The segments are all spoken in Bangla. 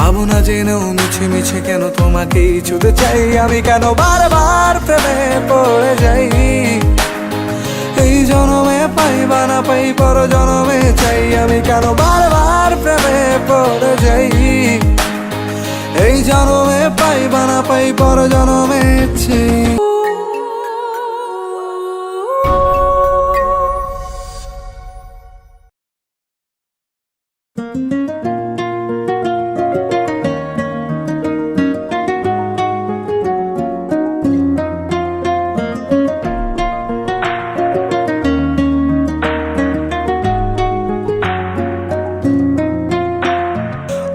পাবো না জেনেও মিছে মিছে কেন তোমাকেই ছুঁতে চাই আমি, কেন বারবার প্রেমে পড়ে যাই। এই জনমে পাই বা না পাই পর জনমে চাই আমি, কেন বারবার প্রেমে পড়ে যাই। এই জনমে পাই বা না পাই পর জনমে চাই।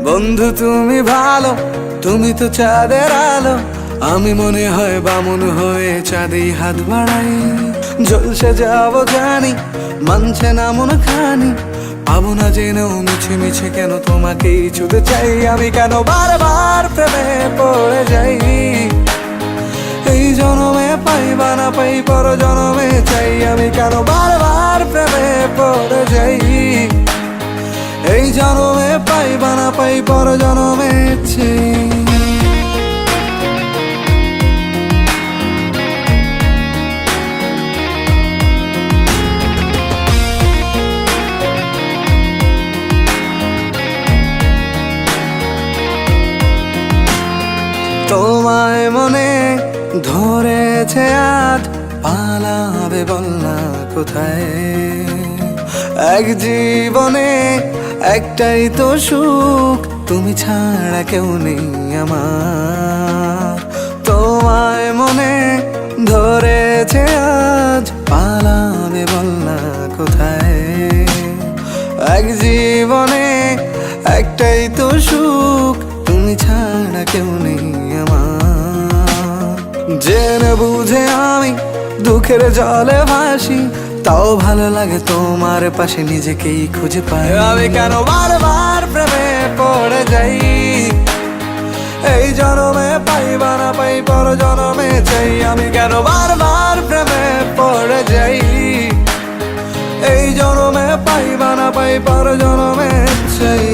বন্ধু তুমি ভালো, তুমি তো চাঁদের আলো, আমি মনে হয় বামুন হয়ে চাঁদে হাত বাড়াই। জলসে যাবো জানি, মানছে না মন খানি, পাবো না জেনেও মিছে মিছে কেন তোমাকেই ছুঁতে চাই আমি, কেন বারবার প্রেমে পড়ে যাই। এই জনমে পাই বা না পাই পর জনমে চাই আমি, কেন বারবার প্রেমে পড়ে যাই। এই জনমে পাই বা না পাই পর জনমে চাই। তোমায় মনে ধরেছে আজ, পালাবে বল না কোথায়। এক জীবনে একটাই তো সুখ, তুমি ছাড়া কেউ নেই আমার। তোমায় মনে ধরেছে আজ, পালাবে বল না কোথায়। এক জীবনে একটাই তো সুখ, তুমি ছাড়া কেউ নেই আমার। জেনে বুঝে আমি দুঃখের জলে ভাসি, তাও ভালো লাগে তোমার পাশে নিজেকেই খুঁজে পাই আমি, কেন বারবার প্রেমে পড়ে যাই। এই জনমে পাই বা না পাই পর জনমে চাই আমি, কেন বারবার প্রেমে পড়ে যাই। এই জনমে পাই বা না পাই পর জনমে চাই।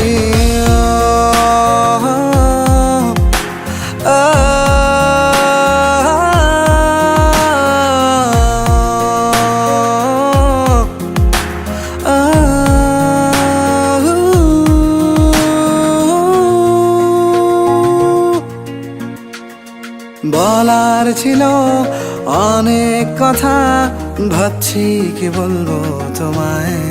বলার ছিল অনেক কথা, ভাবছি কি বলবো তোমায়।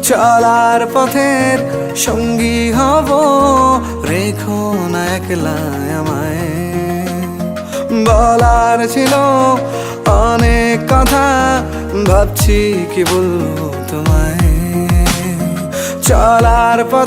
চলার পথের সঙ্গী হব, রেখো না একলা আমায়। বলার ছিল অনেক কথা, ভাবছি কি বলবো তোমায়। চলার পথ